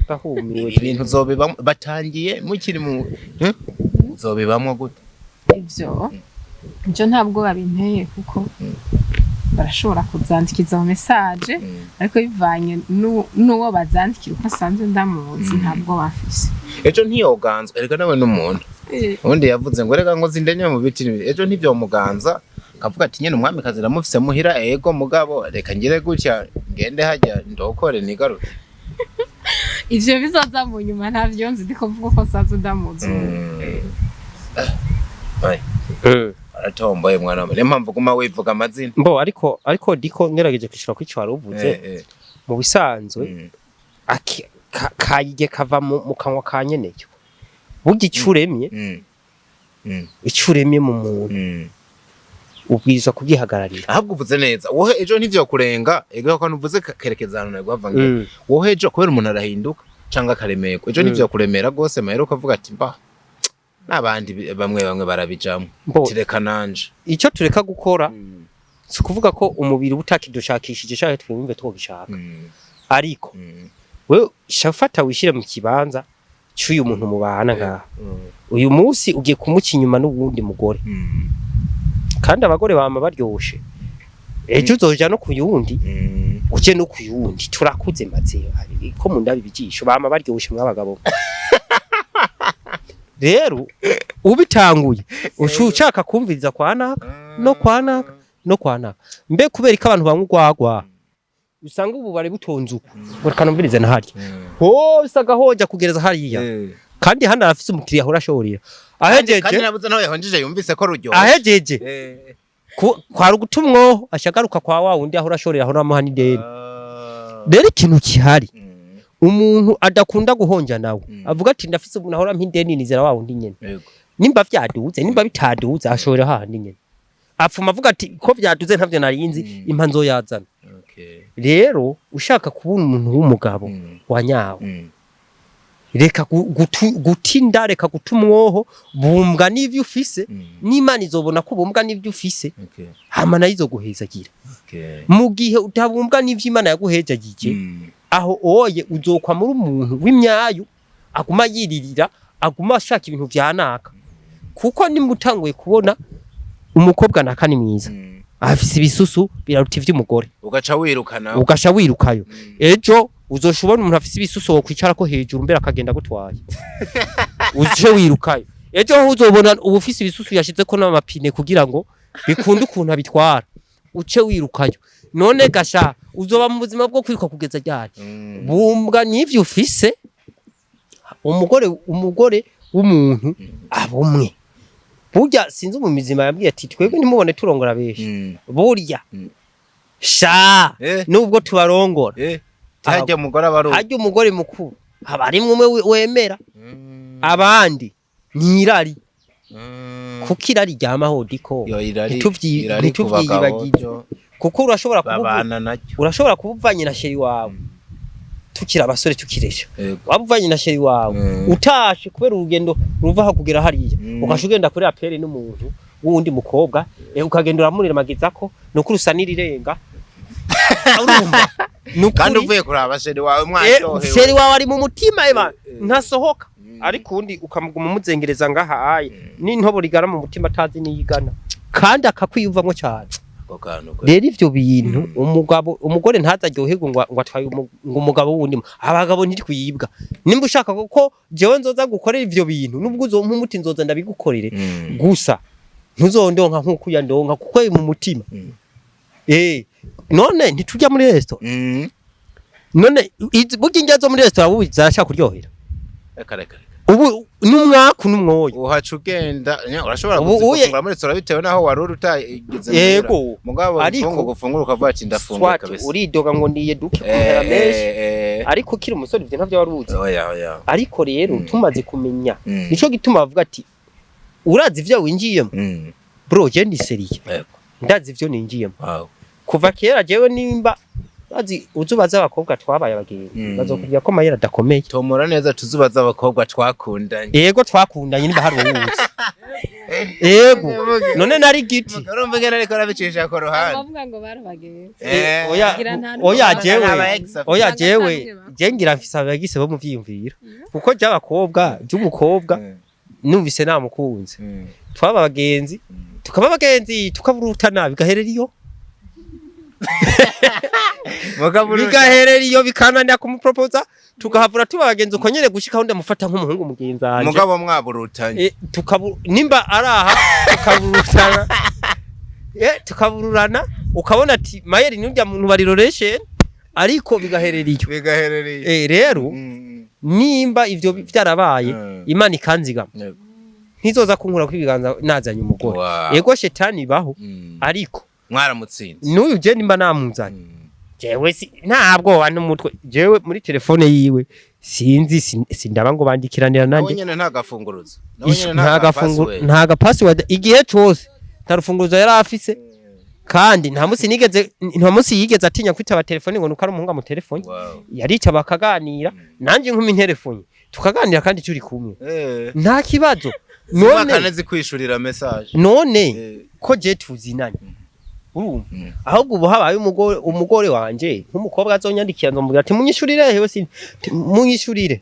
ndahumiwe ibintu zobibamwe batangiye mukiri mu zobibamwe gute ibyo ntabwo babinteye kuko barashobora kuzandikiza mu message ariko bivanye n'uwo bazandikira uko asanzwe ndamuzi ntabwo bafise ejo ntiyoganzwa erega nawe n'umuntu undi yavuze ngo rega ngo zindenye mu biti ejo ntivyo muganza kavuga ati nyene umwami kazi ramufise muhira ego mugabo reka ngire gutya ngende hajya ndokore nigaruke ivyo bizoza mu nyuma ntavyo nzi ndiko mvuga ko asanzwe ndamuzi aratomboye mwana wa mpamvu guma wivuga amazina mbo ariko diko ngerageje kwishura kwico waruvuze mu bisanzwe kayige kava mu kanwa ka nyeneyo burya icuremye mu muntu ubwiza kugihagararira ahubwo uvuze neza wohe ejo ntivyo kurenga ego ko nuvuze kerekezana na gwavange wohe ejo kubera umuntu arahinduka canga karemeko ejo ntivyo kuremera gose mahero kavuga ati mba nabandi bamwe barabijamwe tireka nanje icyo tureka gukora si kuvuga ko umubiri utakidushakishije cyane twumve twobishaka ariko we shafata wishire mu kibanza cyuyu muntu mubana nka uyu munsi ugiye kumuca inyuma n'ubundi mugore kandi abagore bama baryoshe ejo uzoja no kuyundi uje no kuyundi turakuze maze ko mu ndabi bijisho bama baryoshe mwabagabo rero ubitanguye ushaka kumviriza kwanaka no kwanaka mbe kubera ko abantu bamwe gwagwa usanga ubu bari butonze uko barakanumviriza na harya hose agahoja kugereza hariya kandi hano arafise umukiriya ahora ashorira ahejeje kandi nabuze nawe yahonjeje yumvise ko rujyo ahejeje kwa rugutumwo ashagaruka kwa wa wundi ahora ashorira ahora amuha n'ideni rero ikintu kihari umuntu adakunda guhonja nawe avuga ati ndafise umuntu ahora mpindeni nizera wa wundi nyene nimba vyaduze nimba bitaduze ashorera hahandi nyene apfuma avuga ati ko vyaduze ntavyo narinzi impa nzoyazana rero ushaka kubona umuntu w'umugabo wanyawe reka gutinda reka gutumwoho bumbwa n'ivyo ufise n'Imana izobona ko bumbwa n'ivyo ufise hama nayo izoguhezagira mu gihe utabumbwa n'ivyo Imana yaguhejagije aho oye uzokwa muri umuntu w'imyayo aguma yiririra aguma ashaka ibintu vyanaka kuko nimutanguye kubona umukobwa nakani mwiza afise ibisusu biraruta ivy'umugore ugaca wirukayo ejo uzoshobora umuntu afise ibisusu wo kwicara ko hejuru mbere akagenda gutwaye uje wirukayo ejo uzobona ubufise ibisusu yashize ko n'amapine kugira ngo bikunde ukuntu abitwara uce wirukayo none gasha uzoba mu buzima bwo kwiruka kugeza ryari bumbwa n'ivyo ufise umugore w'umuntu abumwe burya sinzi mu mizima yabwiye ati twebwe nimubone turongora beshi burya sha nubwo tubarongora hajya umugore abaru hajya umugore mukuru abari umwe wemera abandi nirari kuko irari ryamaho diko ntituvyiyibagize kuko urashobora kubuvanye na sheri wawe tukira abasore tukiresha wabuvanye na sheri wawe utashe kubera urugendo ruva ha kugera hariya ukashugenda kuri apere n'umuntu wundi mukobwa ukagenda uramurira magizako nuko rusanira irenga urumva kandi uvuye kuri abasheri wawe mwashohewe sheri wawe ari mu mutima eba ntasohoka ariko undi ukamuguma muzengereza ngaha aye n'intobo rigara mu mutima atazi niyigana kandi akakwiyumvamo cyane rero ivyo bintu umugore ntazaryoherwa ngo atwaye umugabo wundi abagabo ntiri kuyibwa nimba ushaka ko jewe nzoza gukorera ivyo bintu nubwo uzompa nzoza ndabigukorere gusa ntuzondonka nkuko yandonka kuko mu mutima none ntitujya muri resto none burya injya zo muri resto ubu zarashaka kuryohera ubu numwaku numwoyo uhaca ugenda urashobora gufungura muri restaurant bitewe naho waruri utageze yego mugabo ariko gufungura ukavuga ati ndafunga kabisa uridoga ngo ndiye duke kumpera menshi ariko kiri umusore ivyo ntavyo waruzi ariko rero tumaze kumenya nico gituma bavuga ati urazi ivyo winjiyemo bro je ndi seriye ndazi ivyo ninjiyemo kuva kera jewe nimba azi uzubaza abakobwa twabaye abagenzi bazokubwira ko mayera dakomeye tomora neza tuzubaza abakobwa twakundanye yego twakundanye nimba hari uwuzi yego none nari giti urumva ngene ariko arabicisha ko ruhande bavuga ngo barabagenzi oya jewe ngira mfise abagise bo muvyiyumvira kuko by'abakobwa by'umukobwa numvise namukunze twaba abagenzi tukaba abagenzi tukaburutana bigaherera iyo bigaherera iyo bikananira kumupropoza tukahavura tubagenza uko nyene gushika aho ndamufata nk'umuhungu mugenzi wanje mugabo mwaburutanye nimba araha tukaburutana tukabururana ukabona ati mayeri n'urya muntu bari relation ariko bigaherera iyo rero nimba ivyo byarabaye Imana ikanziga ntizoza kunkura kwibiganza nazanye umugore yego shetani baho ariko mwaramutsinze n'uyu je nimba namuzanye jewe ntabwo wanu mutwe jewe muri telefone yiwe sinzi sindaba ngo bandikiranira nande nyene ntagafunguruzo ntaga password igihe cyose tarufunguruzo yari afise kandi nta musi yigeze atinya kwitaba telefone ngo nuko ari umuhunga mu telefone yarica bakaganira nanje nkumi telefone tukaganira kandi turi kumwe nta kibazo none kaneze kwishurira message none ko je tuzinanye ahubwo ubu habaye umugore wanje nk'umukobwa azonyandikira nzomubwira ati munyishurire hewe munyishurire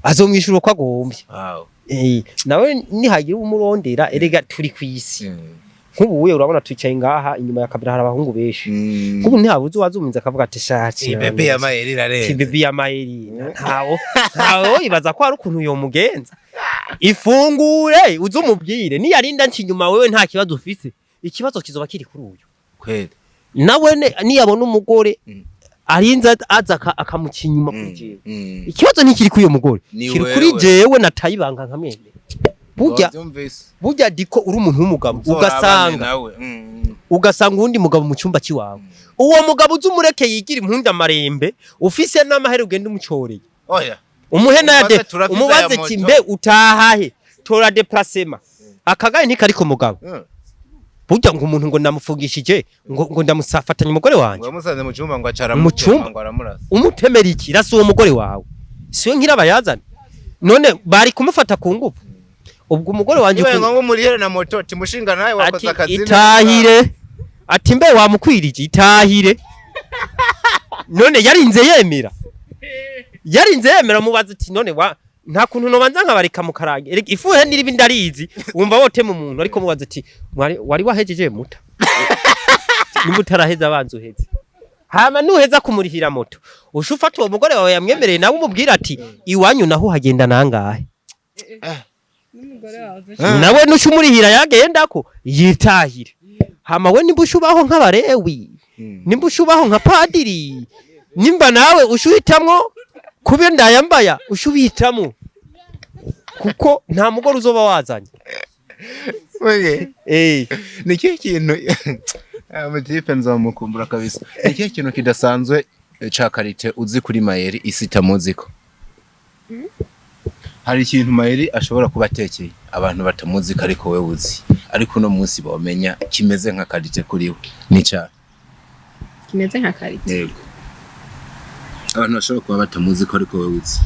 azomwishura uko agombye nawe nihagira umurondera erega turi kwisi nk'ubu we urabona twicaye ngaha inyuma ya kabira hari abahungu benshi nk'ubu ntihabuze uwazuminza akavuga ati shati bebe ya mayeri rareze bebe ya mayeri ntawo ibaza ko ari ukuntu yo mugenza ifungure uzumubwire niyarinda nkinyuma wewe nta kibazo ufise ikibazo kizoba kiri kuri uyu kwede nawe niyabona umugore arinza aza akamukinyuma kuri jewe ikibazo ntikiri kuri uyo mugore kiri kuri jewe natayibanga nkamwene burya diko uri umuntu w'umugabo ugasanga undi mugabo mu cyumba kiwawe uwo mugabo uzumureke yigira impunda marembe ufise n'amahere ugenda umucoreye umuhena yade umubaze kimbe utahahe tora déplacement akagaye ntikariko mugabo burya ngo umuntu ngo namufungishije ngo ndamusafatanya umugore wanje ngo musaze mu cyumba ngo acara mu cyumba ngo aramurasa umutemera iki rasi uwo mugore wawe siyo nkira bayazana none bari kumufata ku ngufu ubwo umugore wanje ngo murihere na moto timushinga nawe wakoze akazi itahire ati mbe wamukwirije itahire none yarinze yemera mubaza ati none nta kuntu no banza nkabarika mu karange ifuhe niribi ndarizi wumva wote mu muntu ariko mubaza ati wari wahejeje muta nimutaraheza abanzu heze hama nuheza kumurihira moto ushufata uwo mugore wawe yamwemereye nawe umubwira ati iwanyu naho hagenda nangahe nawe nushumurihira yagenda ko yitahire hama we nimbushubaho nk'abarewi nimbushubaho nka padiri nimba nawe ushuhitamwo kube ndayambaya ushubitamo kuko nta mugore uzoba wazanye niki kintu amutipe nzamukumbura kabisa niki kintu kidasanzwe ca karite uzi kuri Mayeri isita muziko hari ikintu Mayeri ashobora kubatekeye abantu batamuzika ariko we uzi ariko no munsi bamenya kimeze nka karite kuri we ni cyane kimeze nka karite. Yego. Abantu bashobora kuba batamuzi ko ariko wowe uzi.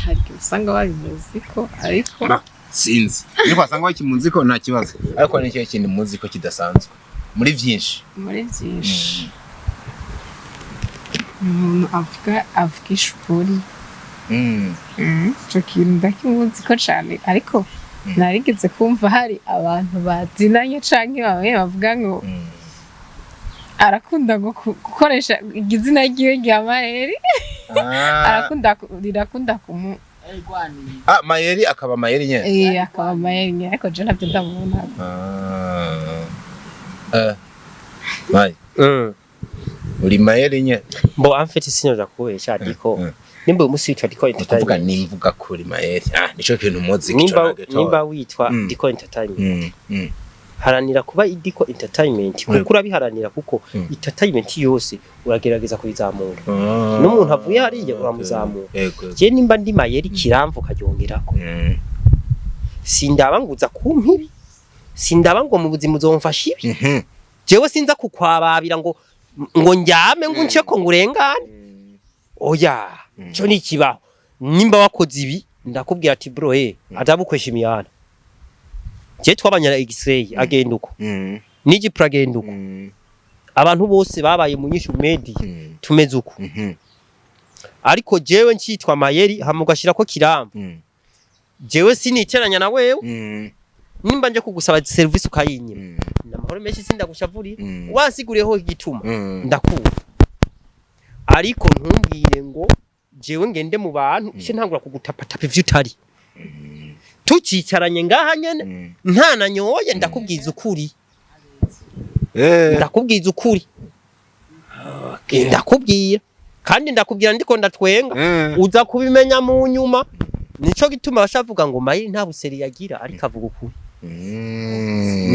Hari usanga babimuzi ko ariko sinzi. Niba wasanga bakimuzi ko nta kibazo. Ariko ni cyo kindi muzi ko kidasanzwe. Muri byinshi. Avuga ishuri. Cyo kintu ndakimuzi ko cyane ariko narigeze kumva hari abantu bazinanye canke bamwe bavuga ngo arakunda gukoresha igizina ryiwe rya Mayeri. Rirakunda kumu Mayeri akaba Mayeri nyene. Akaba Mayeri nyene ariko je ntabyo ndamubona. Mai. Uri Mayeri nyene. Mbo amfite sinyoza kubesha ariko nimba umusitwa diko entertainment. Kuvuga nimvuga kuri Mayeri. Nico kintu muzi nimba witwa diko entertainment. Haranira kuba idiko entertainment kuko urabiharanira kuko entertainment yose uragerageza kubizamura. N'umuntu avuye hariye uramuzamura. Je nimba ndi Mayeri kiramvu kajongerako. Sindaba nguza kumpibi. Sindaba ngo mu buzima uzomfasha ibi. Jewe sinza kukwababira ngo njyame ngo nce ko ngurengane. Oya, cyo ni kibaho. Nimba wakoze ibi ndakubwira ati bro adabukwesha imiyana. Je twabanyara X-ray agenda uko. N'igipra agenda uko. Abantu bose babaye mu nyishu medi tumeze uko. Ariko jewe ncitwa Mayeri hamugashira ko kirambo. Jewe siniteranya na wewe. Nimba nje kugusaba service ukayinyima. Namahoro menshi sindagushavuri. Wasiguriyeho igituma. Ndakura. Ariko ntumbwire ngo jewe ngende mu bantu cyo ntangura kugutapatapa ivyo utari. Tucicaranye ngaha nyene nta nanyoye ndakubwiza ukuri. Ndakubwiza ukuri. Ndakubwira kandi ndakubwira ndiko ndatwenga uza kubimenya mu nyuma. Nico gituma bashavuga ngo Mayeri nta buseri yagira ariko avuga ukuri.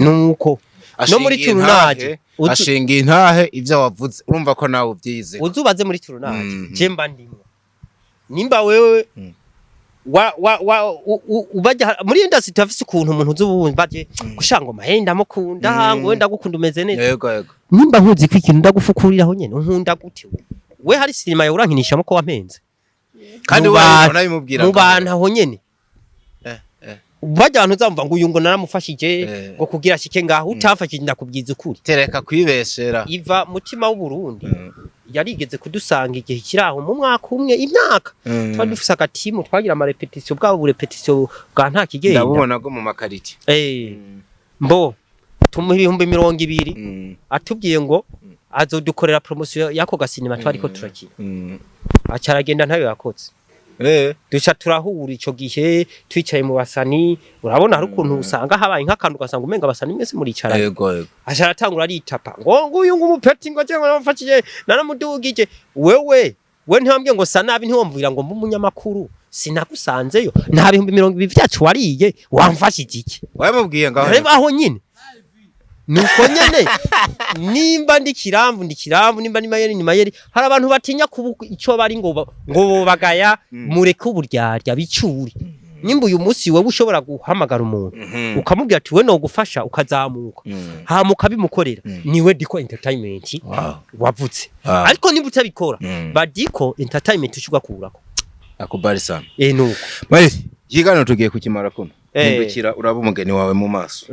Nuko no muri turunaje ashinga intahe ivyo wavuze urumva ko nawe ubyize. Uzubaze muri turunaje je mba ndimo. Nimba wewe ubajya muri industry afise ukuntu umuntu uzubumbaje gushango Mayeri ndamukunda ngo wenda gukunda umeze neza. Yego. Nimba nkuzi ko ikintu ndagufukuriraho nyene nkunda gute we hari sinema yorankinisha ko wampenze kandi wanabimubwira mu bantu aho nyene bajya abantu zamva ngo uyu ngo naramufashije ngo kugira shike ngaho utafashije ndakubwiza ukuri. Tereka kwibeshera iva mutima w'u Burundi yarigeze kudusanga igihe kiraho mu mwaka umwe imyaka twari dufise agatimu twagira ama repetition bwabo bu repetition bwa nta kigenda ndabubona go mu makariti mbo tumuha 220 atubwiye ngo azodukorera promotion yako gasinema twariko turakira acaragenda ntayo yakotse. Duca turahura ico gihe twicaye mu basani urabona hari ukuntu usanga habaye nk'akantu gasanga umenga basani mwese muri cara. Yego. Acaratangura aritapa ngo uyu ngumupeti ngo cyangwa namufashije naramudugije we ntambye ngo sanabi ntiwomvira ngo mbumunyamakuru sinagusanzeyo nta 220 vyacu wariye wamfashije iki wamubwiye ngaho reba aho nyine nuko nyene nimba ndi kiramvu nimba ni Mayeri hari abantu batinya kubuka ico bari ngo bagaya mureke uburyarya bicuri. Nimba uyu munsi wewe ushobora guhamagara umuntu ukamubwira ati we no gufasha ukazamuka hamuka bimukorera niwe diko entertainment wavutse. Ariko nimba utabikora badiko entertainment ushugwa kurako akubari sana nuko Mayeri yigano tugiye kukimara kuno mbukira uraba umugeni wawe mu maso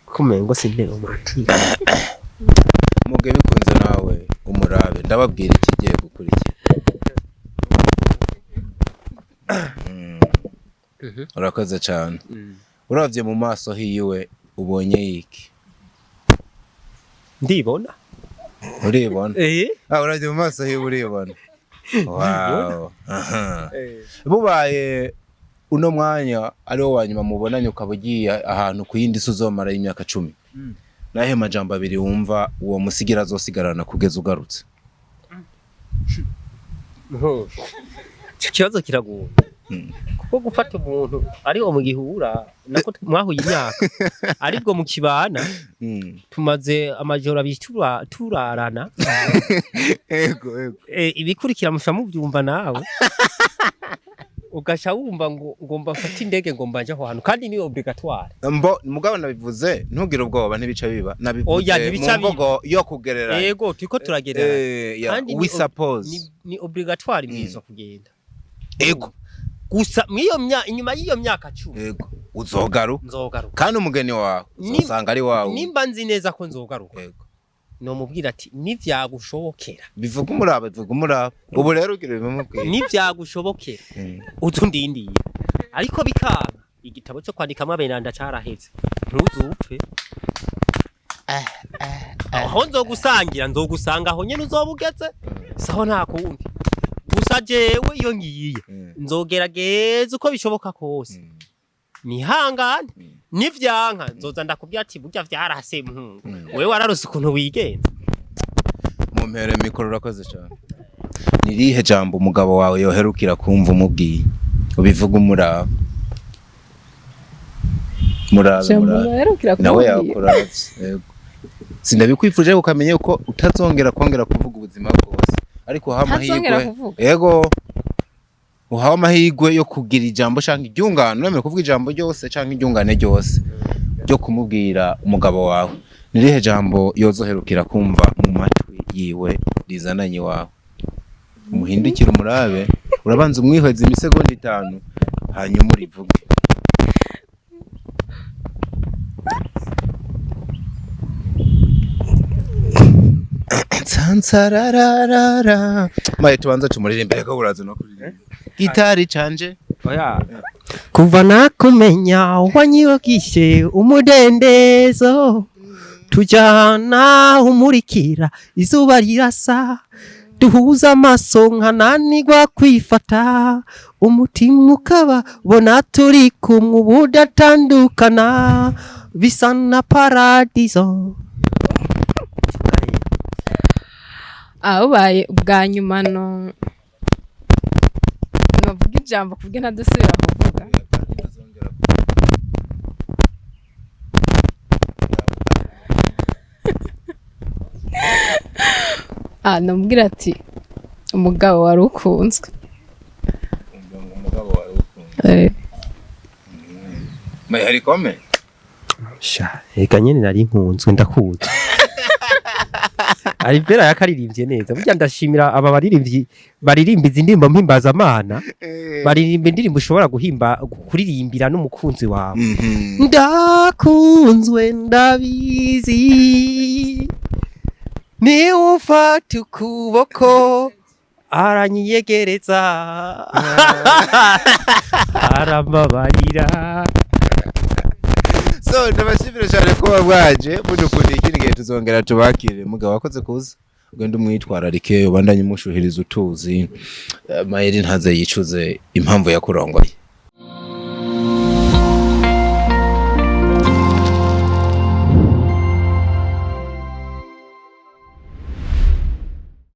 kumengo sinde umuti muge bikunze nawe umurabe ndababwira ikigiye gukurikira. Urakoze cyane. Uravye mu maso hiwe ubonye iki? Ndibona. Uribona? Uravye mu maso hiwe uribona. Wow. Bubaye uno mwanya ariwo wanyuma mubonanye ukabugiye ahantu ku yindi suzomara y'imyaka 10. Nahe majambo abiri wumva uwo musigira azosigarana kugeza ugarutse. Kibazo kiragoye. Kuko gufata umuntu ari mu gihura nako mwahuye imyaka aribwo mu kibana tumaze amajoro abitura turarana. Ego. Ibikurikira musha muvyumva nawe ugasha wumva ngo ngomba mfata indege ngo mbanje aho hantu kandi ni obligatoire mugabo nabivuze ntugire ubwoba ntibica biba Oya, nabivuze ntibica mu mvugo yo kugerera yego turiko turagerera kandi we suppose ni obligatoire mwiza kugenda ego gusa inyuma y'iyo myaka 10 yego nzogaruka kandi umugeni wawe uzosanga ari wawe nimba nzi neza ko nzogaruka yego no mubwira ati nivyagushobokera bivuga umuraba ubu rero ugire bimubwira nivyagushobokera utundindiye ariko bikaba igitabo cyo kwandikamo abenanda caraheze ntuzupfe aho nzogusanga aho nyene uzobugeze saho nta kundi gusa jewe iyo ngiye nzogerageza uko bishoboka kose nihangane nivyanka nzoza ndakubwira ati burya vyarase mpungu wewe wararose ukuntu wigenza mumpere mikoro urakoze cyane nirihe jambo umugabo wawe yoherukira kumva umubwiye ubivuga umuraba nawe yakuratse yego sindabikwifuje ukamenye uko utazongera kongera kuvuga ubuzima bwose ariko hamahirwe yego uhawe amahirwe yo kugira ijambo canke iryungano nemere kuvuga ijambo ryose canke iryungane ryose ryo kumubwira umugabo wawe nirihe jambo yozoherukira kumva mu matwi yiwe rizananye wawe umuhindukira umurabe urabanza umwihweza imisegonda 5 hanyuma urivuge Tsansararara maye tubanza tumuririmbe ko uraza no kuririmba gitari canje oya kuva nakumenya wanyiyogishe umudendezo tujana umurikira izuba rirasa duhuza amaso nkananirwa kwifata umutima ukaba bona turi kumwe ubudatandukana bisa na paradiso ubaye ubwa nyuma novuga ijambo kubwe ntadusubira kuvuga namubwira ati umugabo wari ukunzwe hari comment eka nyene nari nkunzwe ndakuzi Alivera yakaririmbye neza burya ndashimira aba baririmbyi baririmba izindimbo mpimbaza amana baririmba indirimbo ushobora kuririmbira n'umukunzi wawe ndakunzwe ndabizi ni ufata ukuboko aranyiyegereza arambabarira so ndabashimira cyane kuba bwaje mudukunda ikindi gihe tuzongera tubakire mugabo wakoze kuza ugenda umwitwararike ubandanye umushuhiriza utuzi Mayeri ntaze yicuze impamvu yakurongoye